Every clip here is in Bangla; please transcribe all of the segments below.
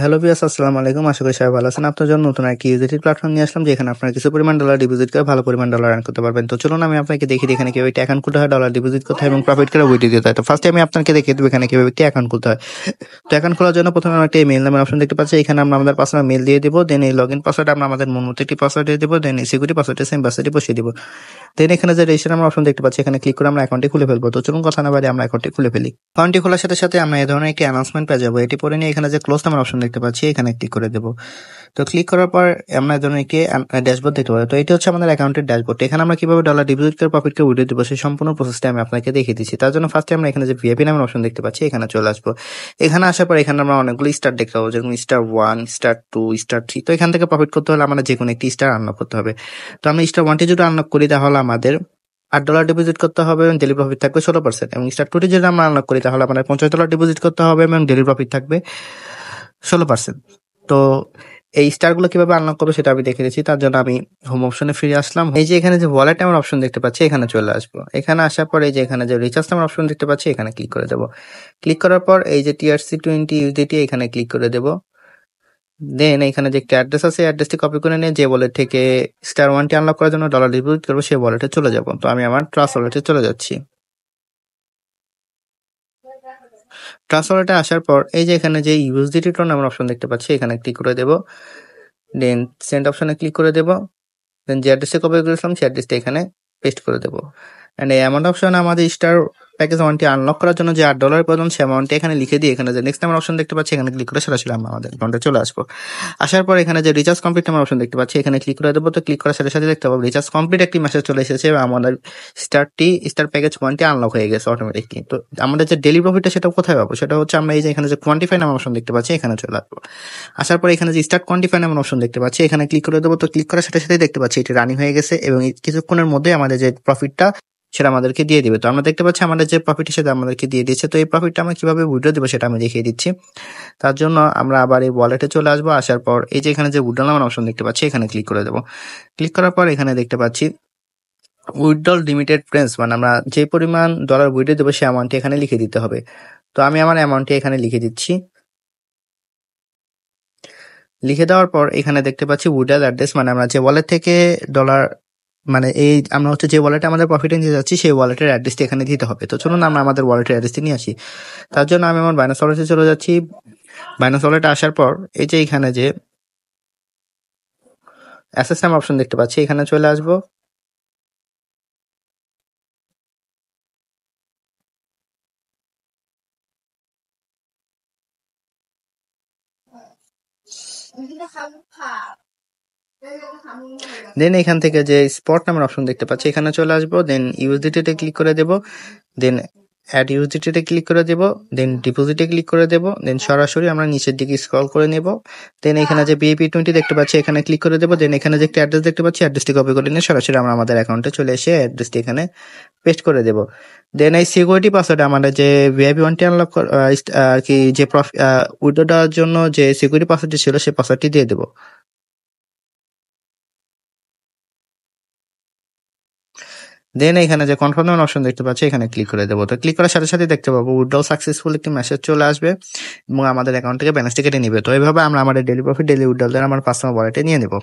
হ্যালো ভিউয়ার্স, আসসালামু আলাইকুম। আশা করি সবাই ভালো আছেন। আপনার জন্য নতুন একটি ইউজিটি প্ল্যাটফর্ম নিয়ে আসলাম, যেখানে আপনারা কিছু পরিমাণ ডলার ডিপোজিট করে ভালো পরিমাণ ডলার আর্ন করতে পারবেন। তো চলুন আমি আপনাকে দেখিয়ে দিই এখানে কিভাবে একটি অ্যাকাউন্ট খুলতে হয়, ডলার ডিপোজিট করতে হয় এবং প্রফিট করে উইথড্র দিতে হয়। তো ফার্স্টে আমি আপনাকে দেখিয়ে দেবো এখানে কিভাবে একটি অ্যাকাউন্ট খুলতে হয়। তো অ্যাকাউন্ট খোলার জন্য প্রথমে আমরা একটা মেইল নামের অপশন দেখতে পাচ্ছি। এখানে আমরা আমাদের পাসওয়ার্ড মেইল দিয়ে দেবো। দেন এই লগইন পাসওয়ার্ড আমরা আমাদের মন মতো একটি পাসওয়ার্ড দিয়ে দেবো। দেন এই সিকিউরিটি পাসওয়ার্ডে সেম পাসওয়ার্ডই বসিয়ে দিব। দেন এখানে যে রেজিস্টার আমরা অপশন দেখতে পাচ্ছি, এখানে ক্লিক করে আমরা অ্যাকাউন্টটি খুলে ফেলবো। তো চলুন কথা না বাড়িয়ে আমরা অ্যাকাউন্টটি খুলে ফেলি। অ্যাকাউন্টটি খোলার সাথে সাথে আমরা এই ধরনের একটি অ্যানাউন্সমেন্ট পেয়ে যাবো। এটি পরে নিয়ে এখানে যে ক্লোজ নামের অপশন দেখতে পাচ্ছি, এখানে ক্লিক করে দেবো। তো ক্লিক করার পর আমরা এই ধরনের একটি ড্যাশবোর্ড দেখতে পাবো। তো এটি হচ্ছে আমাদের অ্যাকাউন্টের ড্যাশবোর্ড। এখানে আমরা কিভাবে ডলার ডিপোজিট করে প্রফিট করে উইথড্র দেবো সেই সম্পূর্ণ প্রসেসটা আমি আপনাকে দেখিয়ে দিচ্ছি। তার জন্য ফার্স্টে আমরা এখানে যে ভিআইপি নামের অপশন দেখতে পাচ্ছি, এখানে চলে আসবো। এখানে আসার পর এখানে আমরা অনেকগুলো স্টার দেখতে পাবো, যেরকম স্টার 1, স্টার 2, স্টার 3। তো এখান থেকে প্রফিট করতে হলে আমাদের যে কোনো একটি স্টার আনলক করতে হবে। তো আমরা স্টার 1টি যদি আনলক করি তাহলে আমাদের $8 ডিপোজিট করতে হবে এবং ডেইলি প্রফিট থাকবে 16%। এবং স্টার 2টি যদি আমরা আনলক করি তাহলে আমাদের $50 ডিপোজিট করতে হবে এবং ডেইলি প্রফিট থাকবে 16%। তো এই স্টারগুলো কিভাবে আনলক করবো সেটা আমি দেখে দিচ্ছি। তার জন্য আমি হোম অপশনে ফিরে আসলাম। এই যে এখানে যে ওয়ালেট নামের অপশন দেখতে পাচ্ছি, এখানে চলে আসবো। এখানে আসার পর এই যে এখানে যে রিচার্জ নামের অপশন দেখতে পাচ্ছি, এখানে ক্লিক করে দেবো। ক্লিক করার পর এই যে TRC20 USDT এখানে ক্লিক করে দেবো। দেন এখানে যে একটা অ্যাড্রেস আছে, অ্যাড্রেসটি কপি করে নিয়ে যে ওয়ালেট থেকে স্টার 1টি আনলক করার জন্য ডলার ডিপোজিট করবো সেই ওয়ালেটে চলে যাবো। তো আমি আমার ট্রাস্ট ওয়ালেটে চলে যাচ্ছি। ট্রাস্ট ওয়ালেটে আসার পর এই যে এখানে যে ইউএসডিটি টোন নামের অপশন দেখতে পাচ্ছি, এখানে ক্লিক করে দেবো। দেন সেন্ড অপশনে ক্লিক করে দেবো। দেন যে অ্যাড্রেসে কপি করেছিলাম সেই অ্যাড্রেসটা এখানে পেস্ট করে দেবো। অ্যান্ড এই অ্যামাউন্ট অপশনে আমাদের স্টার প্যাকেজ 1টি আনলক করার জন্য যে $8 প্রয়োজন সেই অ্যামাউন্টটি এখানে লিখে দিয়ে এখানে যে নেক্সট নামের অপশন দেখতে পাচ্ছি, এখানে ক্লিক করে সরাসরি আমরা আমাদের অ্যাকাউন্টে চলে আসবো। আসার পর এখানে যে রিচার্জ কমপ্লিট নামের অপশন দেখতে পাচ্ছি, এখানে ক্লিক করে দেবো। তো ক্লিক করার সাথে সাথে দেখতে পাবো রিচার্জ কমপ্লিট একটি মেসেজ চলে এসেছে এবং আমাদের স্টার প্যাকেজ 1টি আনলক হয়ে গেছে অটোমেটিকলি। তো আমাদের যে ডেইলি প্রফিটটা সেটা কোথায় পাবো, সেটা হচ্ছে আমরা এই যে এখানে যে কোয়ান্টিফাই নামের অপশন দেখতে পাচ্ছি, এখানে চলে আসবো। আসার পর এখানে যে স্টার্ট কোয়ান্টিফাই নামের অপশন দেখতে পাচ্ছি, এখানে ক্লিক করে দেবো। তো ক্লিক করার সাথে সাথে দেখতে পাচ্ছি এটি রানিং হয়ে গেছে এবং কিছুক্ষণের মধ্যে আমাদের যে প্রফিটটা সেটা আমাদেরকে দিয়ে দিবে। তো আমরা দেখতে পাচ্ছি আমাদের যে প্রফিট সেটা আমাদেরকে দিয়ে দিয়েছে। তো এই প্রফিটটা আমরা কিভাবে উইথড্র দেবো সেটা আমি দেখিয়ে দিচ্ছি। তার জন্য আমরা আবার এই ওয়ালেটে চলে আসবো। আসার পর এই যে এখানে যে উইথড্র নামের অপশন দেখতে পাচ্ছি, এখানে ক্লিক করে দেবো। ক্লিক করার পর এখানে দেখতে পাচ্ছি উইথড্র লিমিটেড ফ্রেন্ডস, মানে আমরা যে পরিমাণ ডলার উইথড্র দেবো সেই অ্যামাউন্টটি এখানে লিখে দিতে হবে। তো আমি আমার অ্যামাউন্টটি এখানে লিখে দিচ্ছি। লিখে দেওয়ার পর এখানে দেখতে পাচ্ছি উইথড্রল অ্যাড্রেস, মানে আমরা যে ওয়ালেট থেকে ডলার মানে এই আমরা হচ্ছে যে ওয়ালেটে আমাদের প্রফিট নিতে যাচ্ছি সেই ওয়ালেটের অ্যাড্রেসটি এখানে দিতে হবে। তো চলুন আমরা আমাদের ওয়ালেটের অ্যাড্রেসটি নিয়ে আসি। তার জন্য আমি আমার বাইনান্স ওয়ালেটে চলে যাচ্ছি। বাইনান্স ওয়ালেটে আসার পর এই যে এখানে যে অ্যাসেস নাম অপশন দেখতে পাচ্ছি, এখানে চলে আসবো। দেন এখান থেকে যে স্পট নামের অপশন দেখতে পাচ্ছি, এখানে চলে আসবো। দেন ইউএসডিটি ক্লিক করে দেবো। দেন অ্যাড ইউএসডিটি ক্লিক করে দেবো। দেন ডিপোজিটে ক্লিক করে দেবো। দেন সরাসরি আমরা নিচের দিকে স্ক্রল করে নেব। দেন এখানে যে BAP20 দেখতে পাচ্ছি, এখানে ক্লিক করে দেবো। দেন এখানে যে একটা অ্যাড্রেস দেখতে পাচ্ছি, অ্যাড্রেসটি কপি করে নিয়ে সরাসরি আমরা আমাদের অ্যাকাউন্টে চলে এসে অ্যাড্রেসটি এখানে পেস্ট করে দেবো। দেন এই সিকিউরিটি পাসওয়ার্ডে আমাদের যে VIP 1টি আনলক আর কি যে উইথড্র দেওয়ার জন্য যে সিকিউরিটি পাসওয়ার্ডটি ছিল সেই পাসওয়ার্ডটি দিয়ে দেবো। দেন এখানে যে কনফার্ম অপশন দেখতে পাচ্ছি, এখানে ক্লিক করে দেবো। তো ক্লিক করার সাথে সাথে দেখতে পাবো উইথড্র সাকসেসফুল একটি মেসেজ চলে আসবে এবং আমাদের অ্যাকাউন্ট থেকে ব্যালেন্সটি কেটে নিবে। তো এইভাবে আমরা আমাদের ডেইলি প্রফিট ডেইলি উইথড্র আমার পার্সোনাল ওয়ালেটে নিয়ে নেব।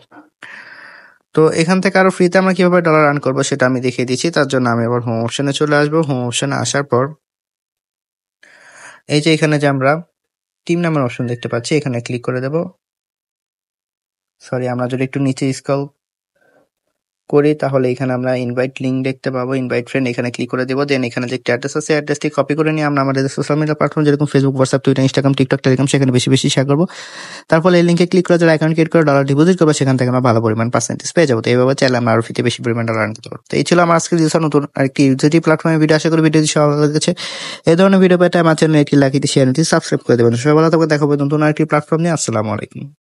তো এখান থেকে আরো ফ্রিতে আমরা কিভাবে ডলার আর্ন করবো সেটা আমি দেখিয়ে দিচ্ছি। তার জন্য আমি আবার হোম অপশনে চলে আসবো। হোম অপশনে আসার পর এই যে এখানে যে আমরা টিম নামের অপশন দেখতে পাচ্ছি, এখানে ক্লিক করে দেবো। সরি, আমরা যদি একটু নিচে স্ক্রল করি তাহলে এখানে আমরা ইনভাইট লিঙ্ক দেখতে পাবো, ইনভাইট ফ্রেন্ড, এখানে ক্লিক করে দেবো। দেন এখানে যে অ্যাড্রেস আছে অ্যাড্রেসটি কপি করে নিয়ে আমরা আমাদের সোশ্যাল মিডিয়া প্ল্যাটফর্ম যেরকম Facebook, WhatsApp, Twitter, Instagram, TikTok, Telegram সেখানে বেশি বেশি শেয়ার করবো। তারপর এই লিঙ্কে ক্লিক করে যারা অ্যাকাউন্ট ক্রিয়েট করে ডলার ডিপোজিট করবে সেখান থেকে আমরা ভালো পরিমাণ পার্সেন্টেজ পেয়ে যাবো। তো এইভাবে চাইলে আমরা আরো ফিতে বেশি পরিমাণ ডলার আর্ন করতে পারবো। তো এই ছিল আমার আজকের দিন নতুন আরেকটি ইউটিউব প্ল্যাটফর্মে ভিডিও। আশা করি ভিডিওটি সবার ভালো লেগেছে। এই ধরনের ভিডিও পেতে আমার চ্যানেল একটি লাইক দিতে শেয়ার দিতে সাবস্ক্রাইব করে দেবেন। সবাই ভালো থাকবে, দেখা হবে নতুন আরেকটি প্ল্যাটফর্ম নিয়ে। আসসালামু আলাইকুম।